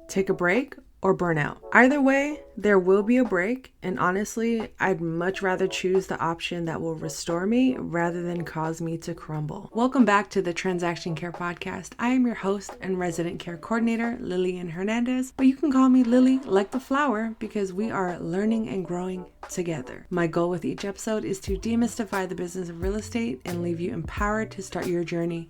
Take a break or burn out. Either way, there will be a break, and honestly, I'd much rather choose the option that will restore me rather than cause me to crumble. Welcome back to the Transaction Care Podcast. I am your host and resident care coordinator, Lillian Hernandez, but you can call me Lily like the flower because we are learning and growing together. My goal with each episode is to demystify the business of real estate and leave you empowered to start your journey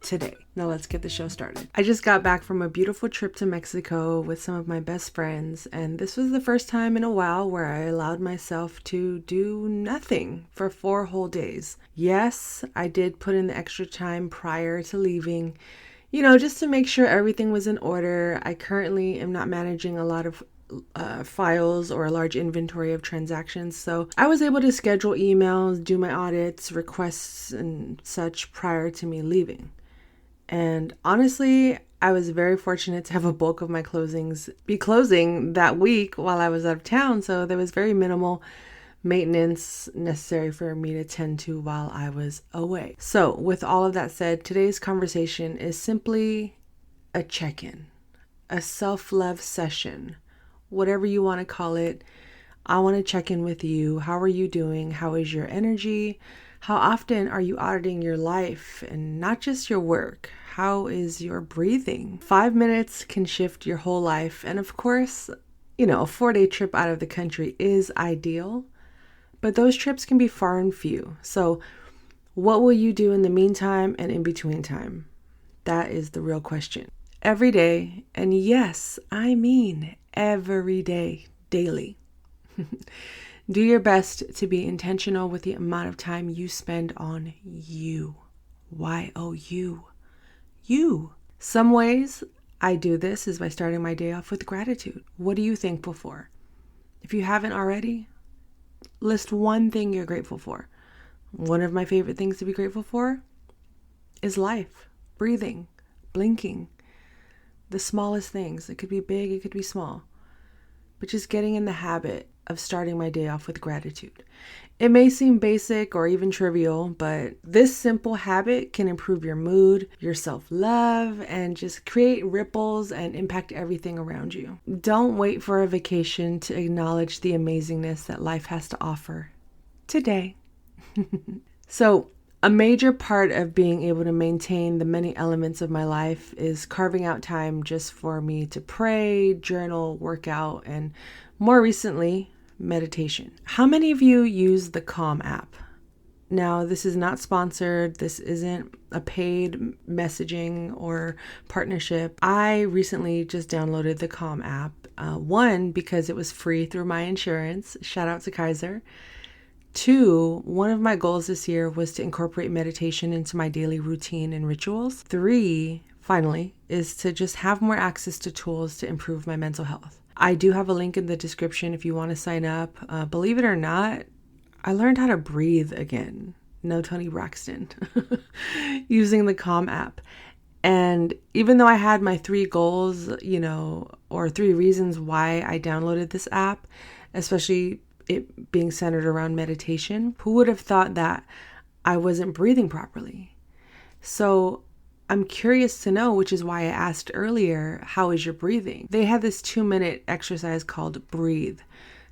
today. Now let's get the show started. I just got back from a beautiful trip to Mexico with some of my best friends, and this was the first time in a while where I allowed myself to do nothing for 4 whole days. Yes, I did put in the extra time prior to leaving, just to make sure everything was in order. I currently am not managing a lot of files or a large inventory of transactions, so I was able to schedule emails, do my audits, requests, and such prior to me leaving. And honestly, I was very fortunate to have a bulk of my closings be closing that week while I was out of town. So there was very minimal maintenance necessary for me to tend to while I was away. So with all of that said, today's conversation is simply a check-in, a self-love session, whatever you want to call it. I want to check in with you. How are you doing? How is your energy? How often are you auditing your life and not just your work? How is your breathing? 5 minutes can shift your whole life. And of course, a 4-day trip out of the country is ideal, but those trips can be far and few. So what will you do in the meantime and in between time? That is the real question. Every day, and yes, I mean every day, daily. Do your best to be intentional with the amount of time you spend on you. Y-O-U. You. Some ways I do this is by starting my day off with gratitude. What are you thankful for? If you haven't already, list one thing you're grateful for. One of my favorite things to be grateful for is life, breathing, blinking. The smallest things. It could be big, it could be small. But just getting in the habit of starting my day off with gratitude. It may seem basic or even trivial, but this simple habit can improve your mood, your self-love, and just create ripples and impact everything around you. Don't wait for a vacation to acknowledge the amazingness that life has to offer today. So, a major part of being able to maintain the many elements of my life is carving out time just for me to pray, journal, work out, and more recently, meditation. How many of you use the Calm app? Now, this is not sponsored. This isn't a paid messaging or partnership. I recently just downloaded the Calm app. One, because it was free through my insurance. Shout out to Kaiser. 2, one of my goals this year was to incorporate meditation into my daily routine and rituals. 3, finally, is to just have more access to tools to improve my mental health. I do have a link in the description if you want to sign up. Believe it or not, I learned how to breathe again. No Tony Braxton. Using the Calm app. And even though I had my 3 goals, or 3 reasons why I downloaded this app, especially it being centered around meditation, who would have thought that I wasn't breathing properly? So I'm curious to know, which is why I asked earlier, how is your breathing? They had this 2-minute exercise called Breathe.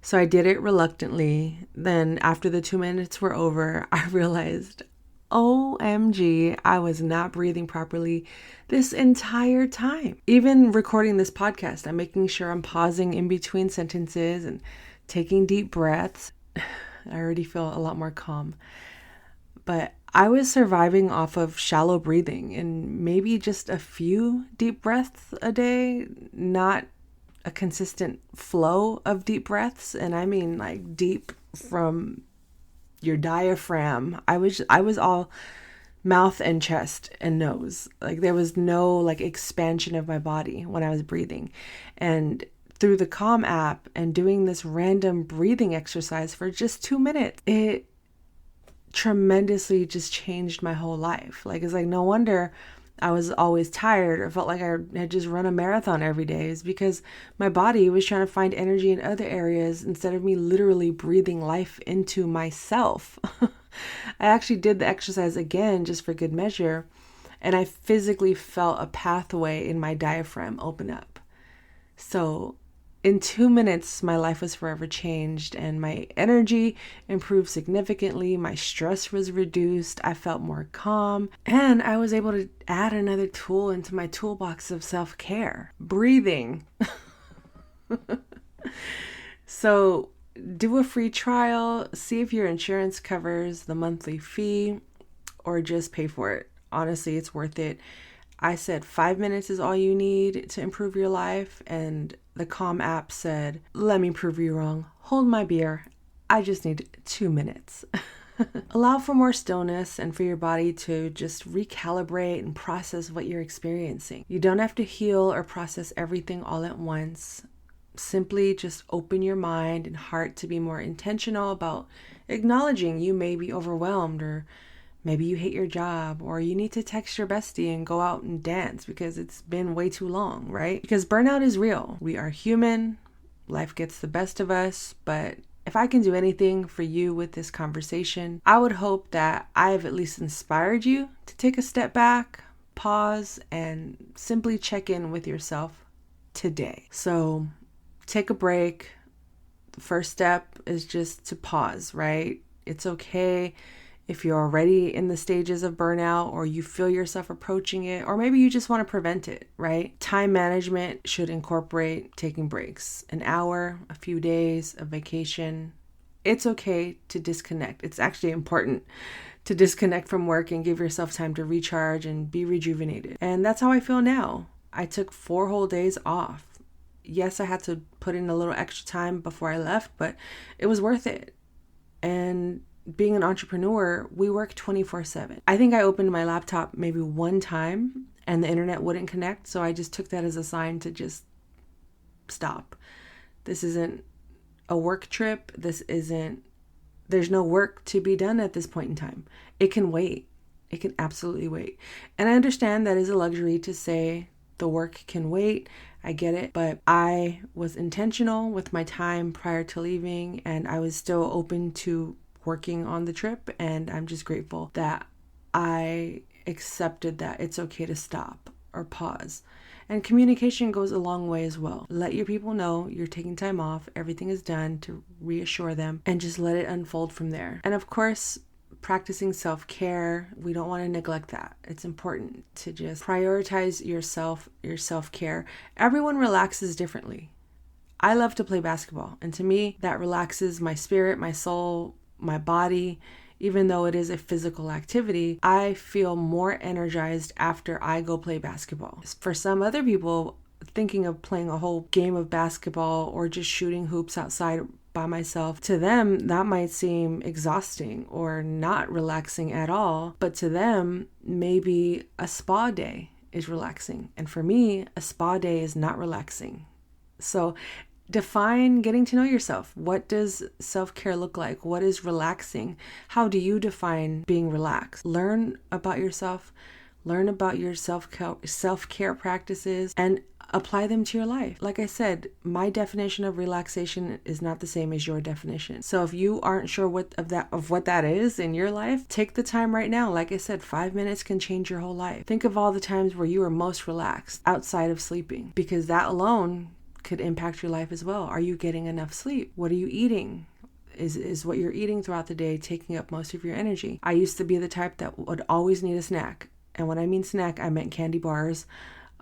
So I did it reluctantly. Then after the 2 minutes were over, I realized, OMG, I was not breathing properly this entire time. Even recording this podcast, I'm making sure I'm pausing in between sentences and taking deep breaths. I already feel a lot more calm. But I was surviving off of shallow breathing and maybe just a few deep breaths a day, not a consistent flow of deep breaths. And I mean like deep from your diaphragm. I was all mouth and chest and nose. Like there was no like expansion of my body when I was breathing. And through the Calm app and doing this random breathing exercise for just 2 minutes, it tremendously just changed my whole life. Like, it's like no wonder I was always tired or felt like I had just run a marathon every day, is because my body was trying to find energy in other areas instead of me literally breathing life into myself. I actually did the exercise again just for good measure, and I physically felt a pathway in my diaphragm open up. So in 2 minutes, my life was forever changed and my energy improved significantly. My stress was reduced. I felt more calm and I was able to add another tool into my toolbox of self-care, breathing. So do a free trial, see if your insurance covers the monthly fee or just pay for it. Honestly, it's worth it. I said 5 minutes is all you need to improve your life, and the Calm app said, let me prove you wrong. Hold my beer. I just need 2 minutes. Allow for more stillness and for your body to just recalibrate and process what you're experiencing. You don't have to heal or process everything all at once. Simply just open your mind and heart to be more intentional about acknowledging you may be overwhelmed, or maybe you hate your job, or you need to text your bestie and go out and dance because it's been way too long, right? Because burnout is real. We are human. Life gets the best of us. But if I can do anything for you with this conversation, I would hope that I've at least inspired you to take a step back, pause, and simply check in with yourself today. So take a break. The first step is just to pause, right? It's okay if you're already in the stages of burnout or you feel yourself approaching it, or maybe you just want to prevent it, right? Time management should incorporate taking breaks, an hour, a few days, a vacation. It's okay to disconnect. It's actually important to disconnect from work and give yourself time to recharge and be rejuvenated. And that's how I feel now. I took 4 whole days off. Yes, I had to put in a little extra time before I left, but it was worth it. And being an entrepreneur, we work 24/7. I think I opened my laptop maybe one time and the internet wouldn't connect. So I just took that as a sign to just stop. This isn't a work trip. There's no work to be done at this point in time. It can wait. It can absolutely wait. And I understand that is a luxury to say the work can wait. I get it, but I was intentional with my time prior to leaving, and I was still open to working on the trip, and I'm just grateful that I accepted that it's okay to stop or pause. And communication goes a long way as well. Let your people know you're taking time off, everything is done, to reassure them, and just let it unfold from there. And of course, practicing self-care, we don't want to neglect that. It's important to just prioritize your self-care. Everyone relaxes differently. I love to play basketball, and to me, that relaxes my spirit, my soul, my body. Even though it is a physical activity, I feel more energized after I go play basketball. For some other people, thinking of playing a whole game of basketball or just shooting hoops outside by myself, to them that might seem exhausting or not relaxing at all. But to them, maybe a spa day is relaxing, and for me, a spa day is not relaxing. So define getting to know yourself. What does self-care look like? What is relaxing? How do you define being relaxed? Learn about yourself, learn about your self-care practices, and apply them to your life. Like I said, my definition of relaxation is not the same as your definition. So if you aren't sure what that is in your life, take the time right now. Like I said, 5 minutes can change your whole life. Think of all the times where you were most relaxed outside of sleeping, because that alone could impact your life as well. Are you getting enough sleep? What are you eating? Is what you're eating throughout the day taking up most of your energy? I used to be the type that would always need a snack. And when I mean snack, I meant candy bars,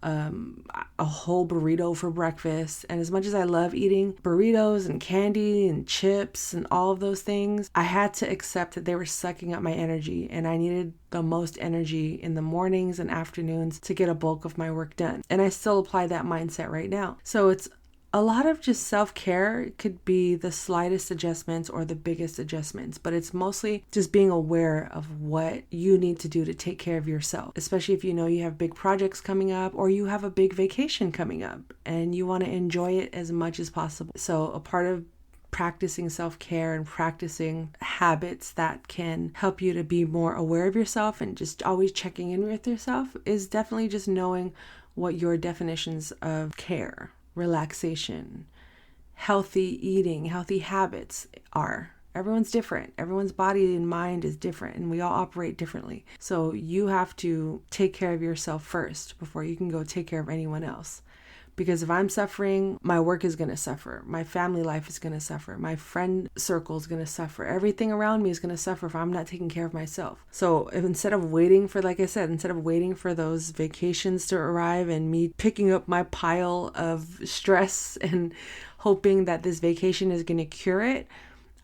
a whole burrito for breakfast. And as much as I love eating burritos and candy and chips and all of those things, I had to accept that they were sucking up my energy, and I needed the most energy in the mornings and afternoons to get a bulk of my work done. And I still apply that mindset right now. So it's a lot of just self-care. It could be the slightest adjustments or the biggest adjustments, but it's mostly just being aware of what you need to do to take care of yourself, especially if you know you have big projects coming up or you have a big vacation coming up and you want to enjoy it as much as possible. So a part of practicing self-care and practicing habits that can help you to be more aware of yourself and just always checking in with yourself is definitely just knowing what your definitions of care, relaxation, healthy eating, healthy habits are. Everyone's different. Everyone's body and mind is different, and we all operate differently. So you have to take care of yourself first before you can go take care of anyone else. Because if I'm suffering, my work is going to suffer. My family life is going to suffer. My friend circle is going to suffer. Everything around me is going to suffer if I'm not taking care of myself. So instead of waiting for, like I said, instead of waiting for those vacations to arrive and me picking up my pile of stress and hoping that this vacation is going to cure it,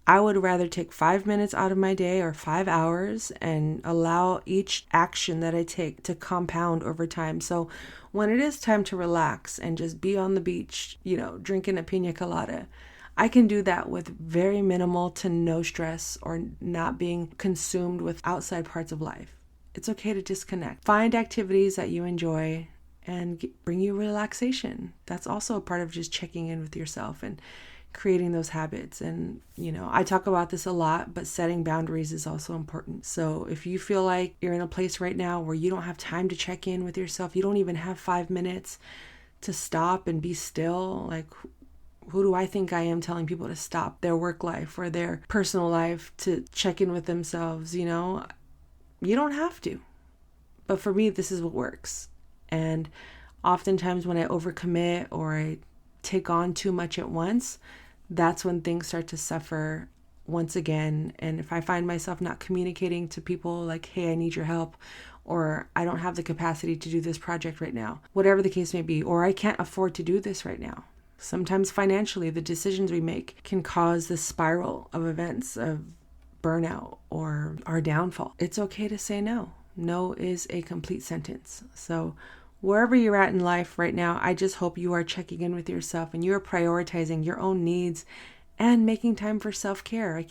I would rather take 5 minutes out of my day or 5 hours and allow each action that I take to compound over time. So when it is time to relax and just be on the beach, drinking a pina colada, I can do that with very minimal to no stress or not being consumed with outside parts of life. It's okay to disconnect. Find activities that you enjoy and bring you relaxation. That's also a part of just checking in with yourself and creating those habits. And, I talk about this a lot, but setting boundaries is also important. So if you feel like you're in a place right now where you don't have time to check in with yourself, you don't even have 5 minutes to stop and be still, like, who do I think I am telling people to stop their work life or their personal life to check in with themselves? You don't have to. But for me, this is what works. And oftentimes when I overcommit or I take on too much at once, that's when things start to suffer once again. And if I find myself not communicating to people like, hey, I need your help, or I don't have the capacity to do this project right now, whatever the case may be, or I can't afford to do this right now. Sometimes financially, the decisions we make can cause this spiral of events of burnout or our downfall. It's okay to say no. No is a complete sentence. So wherever you're at in life right now, I just hope you are checking in with yourself and you're prioritizing your own needs and making time for self-care.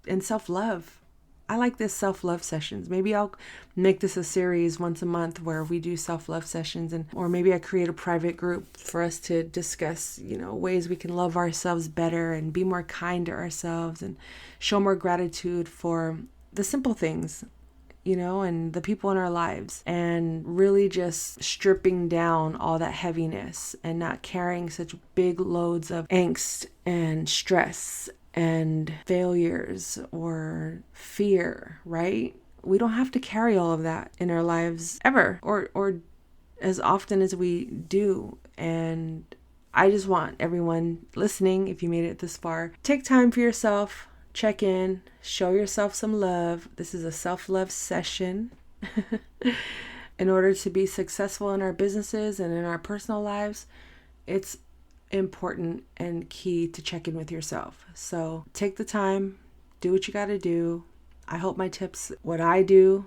And self-love. I like this self-love sessions. Maybe I'll make this a series once a month where we do self-love sessions, or maybe I create a private group for us to discuss, ways we can love ourselves better and be more kind to ourselves and show more gratitude for the simple things, and the people in our lives, and really just stripping down all that heaviness and not carrying such big loads of angst and stress and failures or fear, right? We don't have to carry all of that in our lives ever or as often as we do. And I just want everyone listening, if you made it this far, take time for yourself. Check in, show yourself some love. This is a self-love session. In order to be successful in our businesses and in our personal lives, it's important and key to check in with yourself. So take the time, do what you got to do. I hope my tips, what I do,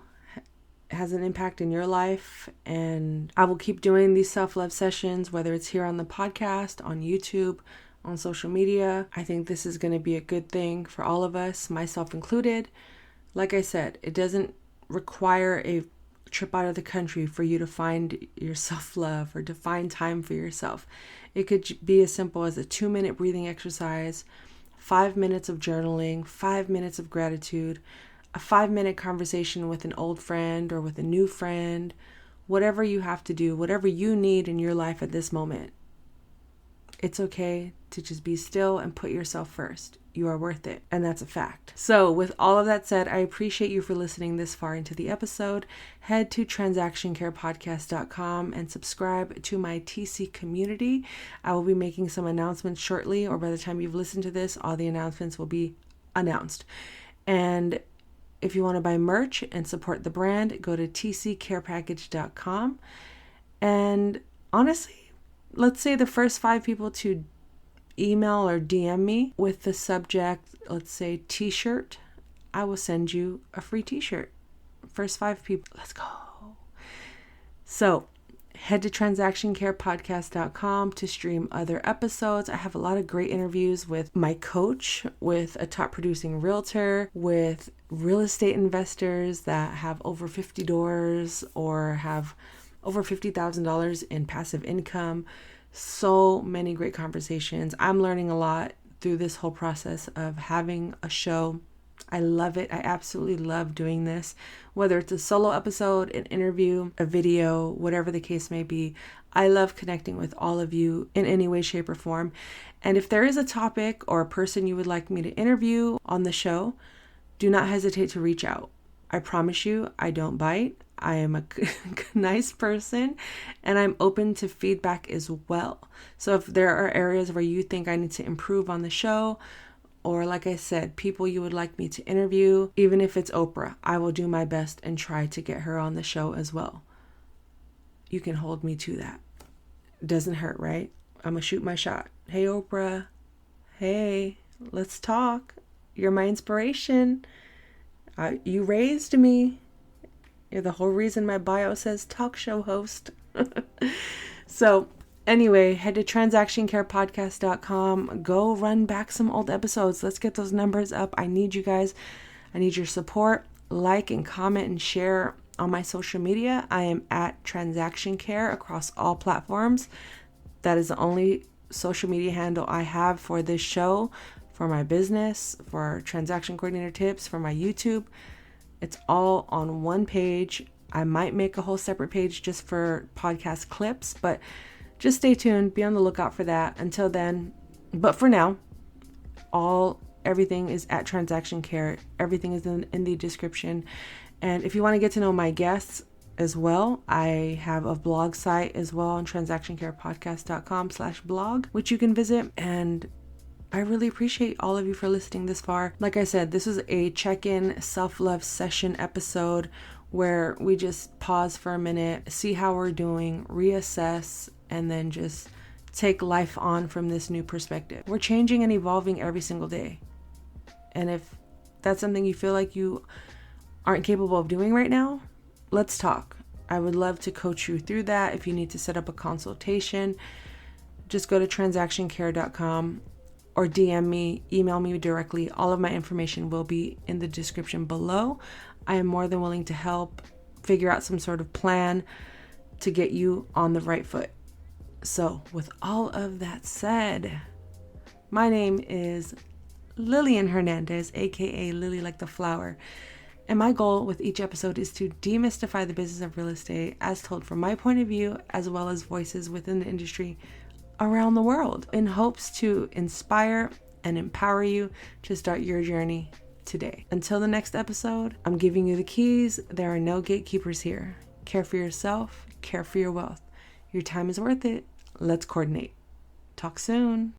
has an impact in your life. And I will keep doing these self-love sessions, whether it's here on the podcast, on YouTube, on social media. I think this is going to be a good thing for all of us, myself included. Like I said, it doesn't require a trip out of the country for you to find your self-love or to find time for yourself. It could be as simple as a 2-minute breathing exercise, 5 minutes of journaling, 5 minutes of gratitude, a 5-minute conversation with an old friend or with a new friend, whatever you have to do, whatever you need in your life at this moment. It's okay to just be still and put yourself first. You are worth it. And that's a fact. So with all of that said, I appreciate you for listening this far into the episode. Head to transactioncarepodcast.com and subscribe to my TC community. I will be making some announcements shortly, or by the time you've listened to this, all the announcements will be announced. And if you want to buy merch and support the brand, go to tccarepackage.com. And honestly, let's say the first 5 people to email or DM me with the subject, let's say t-shirt, I will send you a free t-shirt. First 5 people. Let's go. So head to transactioncarepodcast.com to stream other episodes. I have a lot of great interviews with my coach, with a top producing realtor, with real estate investors that have over 50 doors or have over $50,000 in passive income. So many great conversations. I'm learning a lot through this whole process of having a show. I love it. I absolutely love doing this. Whether it's a solo episode, an interview, a video, whatever the case may be, I love connecting with all of you in any way, shape, or form. And if there is a topic or a person you would like me to interview on the show, do not hesitate to reach out. I promise you, I don't bite. I am a nice person, and I'm open to feedback as well. So if there are areas where you think I need to improve on the show, or like I said, people you would like me to interview, even if it's Oprah, I will do my best and try to get her on the show as well. You can hold me to that. Doesn't hurt, right? I'm gonna shoot my shot. Hey, Oprah. Hey, let's talk. You're my inspiration. You raised me. You're the whole reason my bio says talk show host. So anyway, head to transactioncarepodcast.com. Go run back some old episodes. Let's get those numbers up. I need you guys. I need your support. Like and comment and share on my social media. I am at Transaction Care across all platforms. That is the only social media handle I have for this show, for my business, for transaction coordinator tips, for my YouTube. It's all on one page. I might make a whole separate page just for podcast clips, but just stay tuned. Be on the lookout for that. Until then, but for now, everything is at Transaction Care. Everything is in the description. And if you want to get to know my guests as well, I have a blog site as well on transactioncarepodcast.com/blog, which you can visit. And I really appreciate all of you for listening this far. Like I said, this is a check-in self-love session episode where we just pause for a minute, see how we're doing, reassess, and then just take life on from this new perspective. We're changing and evolving every single day. And if that's something you feel like you aren't capable of doing right now, let's talk. I would love to coach you through that. If you need to set up a consultation, just go to transactioncare.com or DM me, email me directly. All of my information will be in the description below. I am more than willing to help figure out some sort of plan to get you on the right foot. So with all of that said, my name is Lillian Hernandez, aka Lily like the flower. And my goal with each episode is to demystify the business of real estate as told from my point of view, as well as voices within the industry around the world, in hopes to inspire and empower you to start your journey today. Until the next episode, I'm giving you the keys. There are no gatekeepers here. Care for yourself, care for your wealth. Your time is worth it. Let's coordinate. Talk soon.